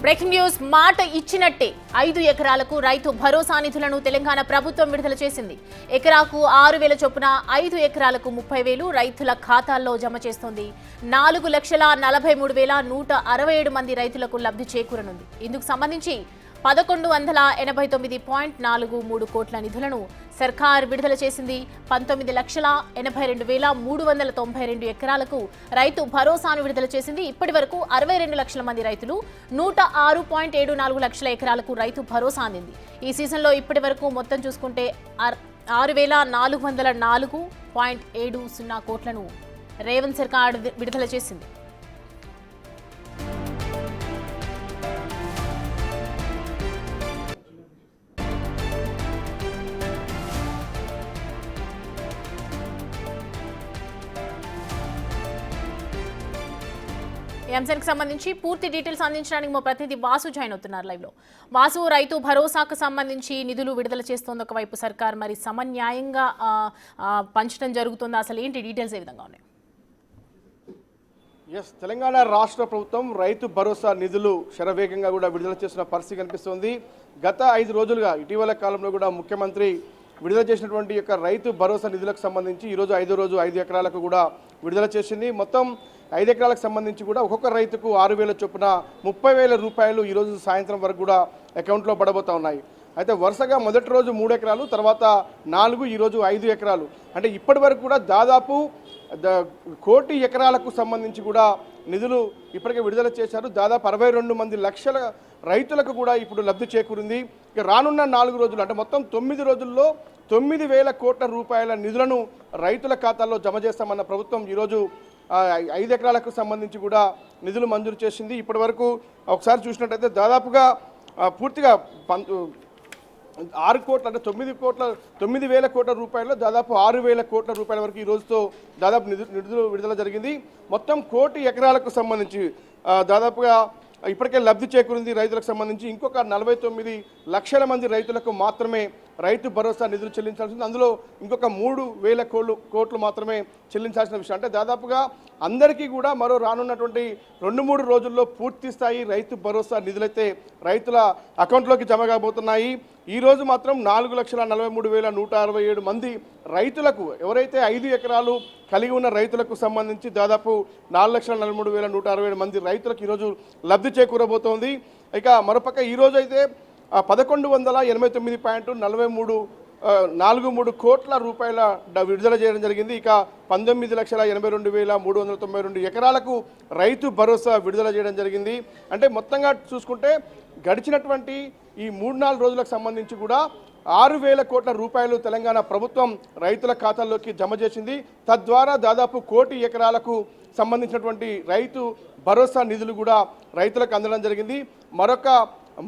Breaking news మాట ఇచ్చినట్టే 5 ఎకరాలకు రైతు భరోసా నిధులను తెలంగాణ ప్రభుత్వం విడుదల చేసింది. ఎకరాకు 6,000 చొప్పున 5 ఎకరాలకు 30,000 రైతుల ఖాతాల్లో జమ చేస్తోంది. 4,43,167 మంది రైతులకు లబ్ధి చేకూరనుంది. ఇందుకు సంబంధించి 1189.43 కోట్ల నిధులను సర్కార్ విడుదల చేసింది. 19,82,392 ఎకరాలకు రైతు భరోసాను విడుదల చేసింది. ఇప్పటి వరకు 62 లక్షల మంది రైతులు 106.74 లక్షల ఎకరాలకు రైతు భరోసా అందింది. ఈ సీజన్లో ఇప్పటి వరకు మొత్తం చూసుకుంటే 6,404.70 కోట్లను రేవంత్ సర్కార్ విడుదల చేసింది. ఈ అంశానికి సంబంధించి పూర్తి డీటెయిల్స్ అందించడానికి మా ప్రతినిధి వాసు జాయిన్ అవుతున్నారు లైవ్ లో. వాసు, రైతు భరోసాకు సంబంధించి నిధులు విడుదల చేస్తోంది ఒకవైపు సర్కార్, మరి సమన్యాయంగా పంచడం జరుగుతుంది. అసలు ఏంటి డీటెయిల్స్ ఏ విధంగా ఉన్నాయి? తెలంగాణ రాష్ట్ర ప్రభుత్వం రైతు భరోసా నిధులు శరవేగంగా కూడా విడుదల చేస్తున్న పరిస్థితి కనిపిస్తోంది. గత 5 రోజులుగా ఇటీవల కాలంలో కూడా ముఖ్యమంత్రి విడుదల చేసినటువంటి యొక్క రైతు భరోసా నిధులకు సంబంధించి ఈరోజు 5వ రోజు 5 ఎకరాలకు కూడా విడుదల చేసింది. మొత్తం 5 ఎకరాలకు సంబంధించి కూడా ఒక్కొక్క రైతుకు 6,000 చొప్పున 30,000 రూపాయలు ఈరోజు సాయంత్రం వరకు కూడా అకౌంట్లో పడబోతా ఉన్నాయి. అయితే వరుసగా మొదటి రోజు 3 ఎకరాలు, తర్వాత 4, ఈరోజు 5 ఎకరాలు, అంటే ఇప్పటి వరకు కూడా దాదాపు 1 కోటి ఎకరాలకు సంబంధించి కూడా నిధులు ఇప్పటికే విడుదల చేశారు. దాదాపు 62 లక్షల రైతులకు కూడా ఇప్పుడు లబ్ధి చేకూరింది. ఇక రానున్న 4 రోజులు అంటే మొత్తం 9 రోజుల్లో 9,000 కోట్ల రూపాయల నిధులను రైతుల ఖాతాల్లో జమ చేస్తామన్న ప్రభుత్వం ఈరోజు 5 ఎకరాలకు సంబంధించి కూడా నిధులు మంజూరు చేసింది. ఇప్పటి వరకు ఒకసారి చూసినట్టయితే దాదాపుగా పూర్తిగా 6 కోట్ల అంటే 9,000 కోట్ల రూపాయలు, దాదాపు 6,000 కోట్ల రూపాయల వరకు ఈ రోజుతో దాదాపు నిధులు విడుదల జరిగింది. మొత్తం 1 కోటి ఎకరాలకు సంబంధించి దాదాపుగా ఇప్పటికే లబ్ధి చేకూరింది. రైతులకు సంబంధించి ఇంకొక 49 లక్షల మంది రైతులకు మాత్రమే రైతు భరోసా నిధులు చెల్లించాల్సింది. అందులో ఇంకొక 3,000 కోట్లు మాత్రమే చెల్లించాల్సిన విషయం. అంటే దాదాపుగా అందరికీ కూడా మరో రానున్నటువంటి 2-3 రోజుల్లో పూర్తి స్థాయి రైతు భరోసా నిధులైతే రైతుల అకౌంట్లోకి జమ కాబోతున్నాయి. ఈరోజు మాత్రం 4,43,167 మంది రైతులకు, ఎవరైతే 5 ఎకరాలు కలిగి ఉన్న రైతులకు సంబంధించి దాదాపు 4,43,167 మంది రైతులకు ఈరోజు లబ్ధి చేకూరబోతోంది. ఇక మరోపక్క ఈరోజు అయితే 1189.43 కోట్ల రూపాయల విడుదల చేయడం జరిగింది. ఇక 19,82,392 ఎకరాలకు రైతు భరోసా విడుదల చేయడం జరిగింది. అంటే మొత్తంగా చూసుకుంటే గడిచినటువంటి ఈ 3-4 రోజులకు సంబంధించి కూడా 6,000 కోట్ల రూపాయలు తెలంగాణ ప్రభుత్వం రైతుల ఖాతాల్లోకి జమ చేసింది. తద్వారా దాదాపు 1 కోటి ఎకరాలకు సంబంధించినటువంటి రైతు భరోసా నిధులు కూడా రైతులకు అందడం జరిగింది. మరొక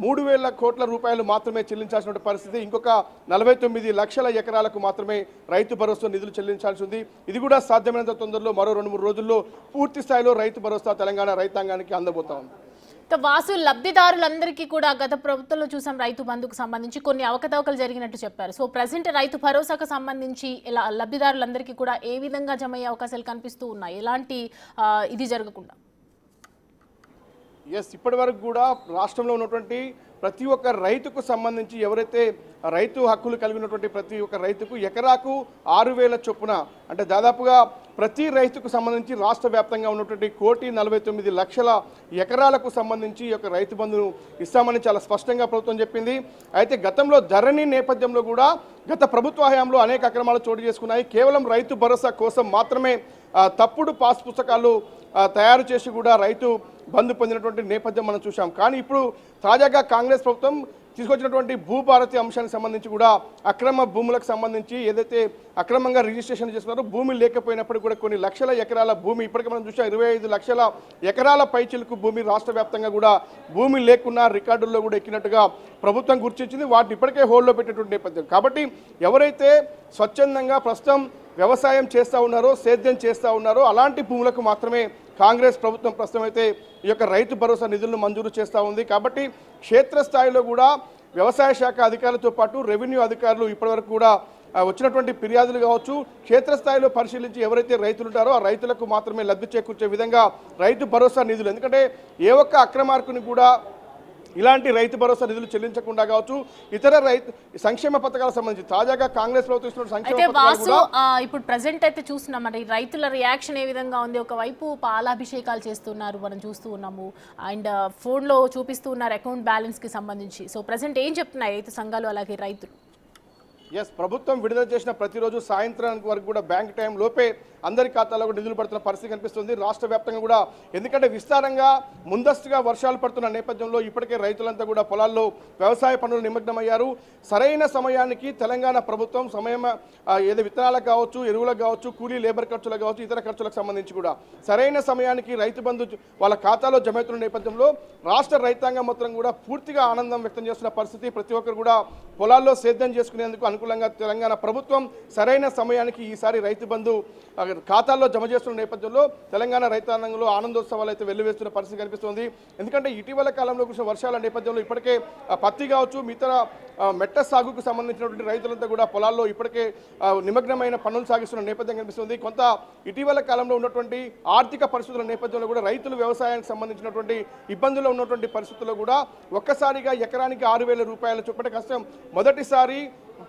3,000 కోట్ల రూపాయలు మాత్రమే చెల్లించాల్సిన పరిస్థితి. ఇంకొక 49 లక్షల ఎకరాలకు మాత్రమే రైతు భరోసా నిధులు చెల్లించాల్సి ఉంది. ఇది కూడా సాధ్యమైనంత తొందరలో మరో 2-3 రోజుల్లో పూర్తి స్థాయిలో రైతు భరోసా తెలంగాణ రైతాంగానికి అందబోతా ఉంది. వాసు, లబ్ధిదారులందరికీ కూడా గత ప్రభుత్వంలో చూసాం రైతు బంధుకు సంబంధించి కొన్ని అవకతవకలు జరిగినట్టు చెప్పారు. సో ప్రజెంట్ రైతు భరోసాకు సంబంధించి ఇలా లబ్ధిదారులందరికీ కూడా ఏ విధంగా జమ అయ్యే అవకాశాలు కనిపిస్తూ ఉన్నాయి, ఎలాంటి ఇది జరగకుండా? ఇప్పటి వరకు కూడా రాష్ట్రంలో ఉన్నటువంటి ప్రతి ఒక్క రైతుకు సంబంధించి, ఎవరైతే రైతు హక్కులు కలిగినటువంటి ప్రతి ఒక్క రైతుకు ఎకరాకు 6,000 చొప్పున, అంటే దాదాపుగా ప్రతి రైతుకు సంబంధించి రాష్ట్ర వ్యాప్తంగా ఉన్నటువంటి 1,49 లక్షల ఎకరాలకు సంబంధించి ఈ యొక్క రైతు బంధును ఇస్తామని చాలా స్పష్టంగా ప్రభుత్వం చెప్పింది. అయితే గతంలో ధరణి నేపథ్యంలో కూడా గత ప్రభుత్వ హయాంలో అనేక అక్రమాలు చోటు చేసుకున్నాయి. కేవలం రైతు భరోసా కోసం మాత్రమే తప్పుడు పాస్ పుస్తకాలు తయారు చేసి కూడా రైతు బంధు పొందినటువంటి నేపథ్యం మనం చూసాం. కానీ ఇప్పుడు తాజాగా కాంగ్రెస్ ప్రభుత్వం తీసుకొచ్చినటువంటి భూభారతి అంశానికి సంబంధించి కూడా అక్రమ భూములకు సంబంధించి ఏదైతే అక్రమంగా రిజిస్ట్రేషన్ చేస్తున్నారో, భూమి లేకపోయినప్పుడు కూడా కొన్ని లక్షల ఎకరాల భూమి ఇప్పటికే మనం చూసాం. 25 లక్షల ఎకరాల పైచిలుకు భూమి రాష్ట్ర వ్యాప్తంగా కూడా భూమి లేకున్నా రికార్డుల్లో కూడా ఎక్కినట్టుగా ప్రభుత్వం గుర్తించింది. వాటిని ఇప్పటికే హోల్డ్లో పెట్టేటువంటి నేపథ్యం. కాబట్టి ఎవరైతే స్వచ్ఛందంగా ప్రస్తుతం వ్యవసాయం చేస్తూ ఉన్నారో, సేద్యం చేస్తూ ఉన్నారో అలాంటి భూములకు మాత్రమే కాంగ్రెస్ ప్రభుత్వం ప్రస్తుతం అయితే ఈ యొక్క రైతు భరోసా నిధులను మంజూరు చేస్తూ ఉంది. కాబట్టి క్షేత్రస్థాయిలో కూడా వ్యవసాయ శాఖ అధికారులతో పాటు రెవెన్యూ అధికారులు ఇప్పటివరకు కూడా వచ్చినటువంటి ఫిర్యాదులు కావచ్చు క్షేత్రస్థాయిలో పరిశీలించి ఎవరైతే రైతులు ఉంటారో ఆ రైతులకు మాత్రమే లబ్ధి చేకూర్చే విధంగా రైతు భరోసా నిధులు, ఎందుకంటే ఏ ఒక్క అక్రమార్కుని కూడా ఇలాంటి రైతు భరోసా నిధులు చెల్లించకుండా కావచ్చు, ఇతర రైతు సంక్షేమ పథకాలకు సంబంధించి తాజాగా కాంగ్రెస్ ప్రభుత్వం ఇస్తున్న సంక్షేమ అయితే పథకాలు వాసు కూడా ఇప్పుడు ప్రెసెంట్ అయితే చూస్తున్నాం మరి రైతుల రియాక్షన్ ఏ విధంగా ఉంది. ఒకవైపు పాలాభిషేకాలు చేస్తున్నారు, మనం చూస్తూ ఉన్నాము, అండ్ ఫోన్లో చూపిస్తూ ఉన్నారు అకౌంట్ బ్యాలెన్స్ కి సంబంధించి. సో ప్రెసెంట్ ఏం చెప్తున్నాయి రైతు సంఘాలు అలాగే రైతులు? ప్రభుత్వం విడుదల చేసిన ప్రతిరోజు సాయంత్రానికి వరకు కూడా బ్యాంక్ టైం లోపే అందరి ఖాతాలో కూడా నిధులు పడుతున్న పరిస్థితి కనిపిస్తుంది రాష్ట్ర వ్యాప్తంగా కూడా. ఎందుకంటే విస్తారంగా ముందస్తుగా వర్షాలు పడుతున్న నేపథ్యంలో ఇప్పటికే రైతులంతా కూడా పొలాల్లో వ్యవసాయ పనులు నిమగ్నమయ్యారు. సరైన సమయానికి తెలంగాణ ప్రభుత్వం ఏదో విత్తనాలకు కావచ్చు, ఎరువులకు కావచ్చు, కూలీ లేబర్ ఖర్చులకు కావచ్చు, ఇతర ఖర్చులకు సంబంధించి కూడా సరైన సమయానికి రైతు బంధు వాళ్ళ ఖాతాలో జమ అవుతున్న నేపథ్యంలో రాష్ట్ర రైతాంగం మొత్తం కూడా పూర్తిగా ఆనందం వ్యక్తం చేస్తున్న పరిస్థితి. ప్రతి ఒక్కరు కూడా పొలాల్లో సేద్యం చేసుకునేందుకు అనుకూలంగా తెలంగాణ ప్రభుత్వం సరైన సమయానికి ఈసారి రైతు బంధు ఖాతాల్లో జమ చేస్తున్న నేపథ్యంలో తెలంగాణ రైతాంగంలో ఆనందోత్సవాలు అయితే వెల్లువేస్తున్న పరిస్థితి కనిపిస్తుంది. ఎందుకంటే ఇటీవల కాలంలో కురిసిన వర్షాల నేపథ్యంలో ఇప్పటికే పత్తి కావచ్చు, ఇతర మెట్ట సాగుకు సంబంధించినటువంటి రైతులంతా కూడా పొలాల్లో ఇప్పటికే నిమగ్నమైన పనులు సాగిస్తున్న నేపథ్యం కనిపిస్తుంది. కొంత ఇటీవల కాలంలో ఉన్నటువంటి ఆర్థిక పరిస్థితుల నేపథ్యంలో కూడా రైతులు వ్యవసాయానికి సంబంధించినటువంటి ఇబ్బందుల్లో ఉన్నటువంటి పరిస్థితుల్లో కూడా ఒక్కసారిగా ఎకరానికి 6,000 రూపాయల చొప్పున కష్టం. మొదటిసారి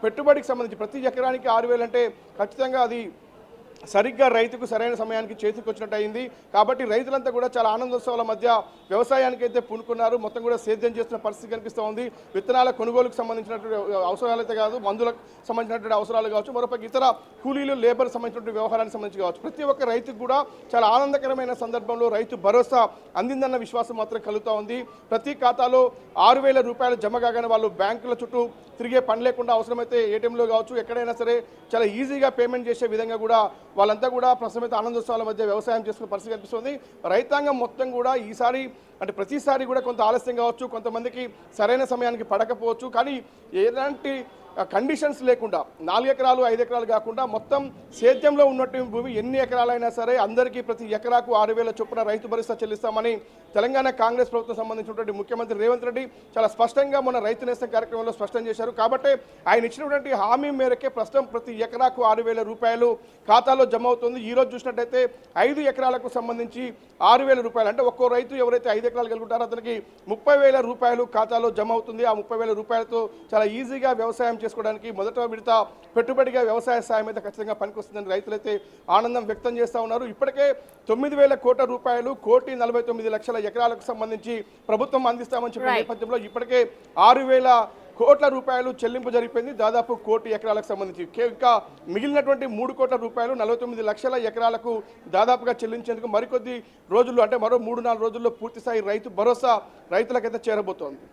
పెట్టుబడికి సంబంధించి ప్రతి ఎకరానికి 6,000 అంటే ఖచ్చితంగా అది సరిగ్గా రైతుకు సరైన సమయానికి చేతికి వచ్చినట్టు అయింది. కాబట్టి రైతులంతా కూడా చాలా ఆనందోత్సవాల మధ్య వ్యవసాయానికి అయితే పూనుకున్నారు. మొత్తం కూడా సేద్యం చేస్తున్న పరిస్థితి కనిపిస్తూ ఉంది. విత్తనాల కొనుగోలుకు సంబంధించినటువంటి అవసరాలు అయితే కాదు, మందులకు సంబంధించినటువంటి అవసరాలు కావచ్చు, మరొక ఇతర కూలీలు లేబర్ సంబంధించినటువంటి వ్యవహారానికి సంబంధించి కావచ్చు, ప్రతి ఒక్క రైతుకు కూడా చాలా ఆనందకరమైన సందర్భంలో రైతు భరోసా అందిందన్న విశ్వాసం మాత్రం కలుగుతూ ఉంది. ప్రతి ఖాతాలో 6,000 రూపాయలు జమ కాగానే వాళ్ళు బ్యాంకుల చుట్టూ తిరిగే పని లేకుండా అవసరమైతే ఏటీఎంలో కావచ్చు, ఎక్కడైనా సరే చాలా ఈజీగా పేమెంట్ చేసే విధంగా కూడా వాళ్ళంతా కూడా ప్రస్తుతం ఆనందోత్సవాల మధ్య వ్యవసాయం చేసుకునే పరిస్థితి కనిపిస్తుంది. రైతాంగం మొత్తం కూడా ఈసారి అంటే ప్రతిసారి కూడా కొంత ఆలస్యం కావచ్చు, కొంతమందికి సరైన సమయానికి పడకపోవచ్చు, కానీ ఎలాంటి కండిషన్స్ లేకుండా 4 ఎకరాలు 5 ఎకరాలు కాకుండా మొత్తం సేద్యంలో ఉన్నట్టు భూమి ఎన్ని ఎకరాలైనా సరే అందరికీ ప్రతి ఎకరాకు 6,000 చొప్పున రైతు భరోసా చెల్లిస్తామని తెలంగాణ కాంగ్రెస్ ప్రభుత్వం సంబంధించినటువంటి ముఖ్యమంత్రి రేవంత్ రెడ్డి చాలా స్పష్టంగా మన రైతు నేస్తం కార్యక్రమంలో స్పష్టం చేశారు. కాబట్టి ఆయన ఇచ్చినటువంటి హామీ మేరకే ప్రస్తుతం ప్రతి ఎకరాకు 6,000 రూపాయలు ఖాతాలో జమ అవుతుంది. ఈ రోజు చూసినట్టయితే 5 ఎకరాలకు సంబంధించి 6,000 రూపాయలు అంటే ఒక్కో రైతు ఎవరైతే 5 ఎకరాలు కలుగుతారో అతనికి 30,000 రూపాయలు ఖాతాలో జమ అవుతుంది. ఆ 30,000 రూపాయలతో చాలా ఈజీగా వ్యవసాయం చేసుకోవడానికి మొదట విడత పెట్టుబడిగా వ్యవసాయ సాయం అయితే ఖచ్చితంగా పనికొస్తుందని రైతులైతే ఆనందం వ్యక్తం చేస్తూ ఉన్నారు. ఇప్పటికే 9,000 కోట్ల రూపాయలు 1,49,00,000 ఎకరాలకు సంబంధించి ప్రభుత్వం అందిస్తామని చెప్పిన నేపథ్యంలో ఇప్పటికే 6,000 కోట్ల రూపాయలు చెల్లింపు జరిగిపోయింది. దాదాపు 1 కోటి ఎకరాలకు సంబంధించి ఇంకా మిగిలినటువంటి 3 కోట్ల రూపాయలు 49 లక్షల ఎకరాలకు దాదాపుగా చెల్లించేందుకు మరికొద్ది రోజుల్లో అంటే మరో 3-4 రోజుల్లో పూర్తిస్థాయి రైతు భరోసా రైతులకైతే చేరబోతోంది.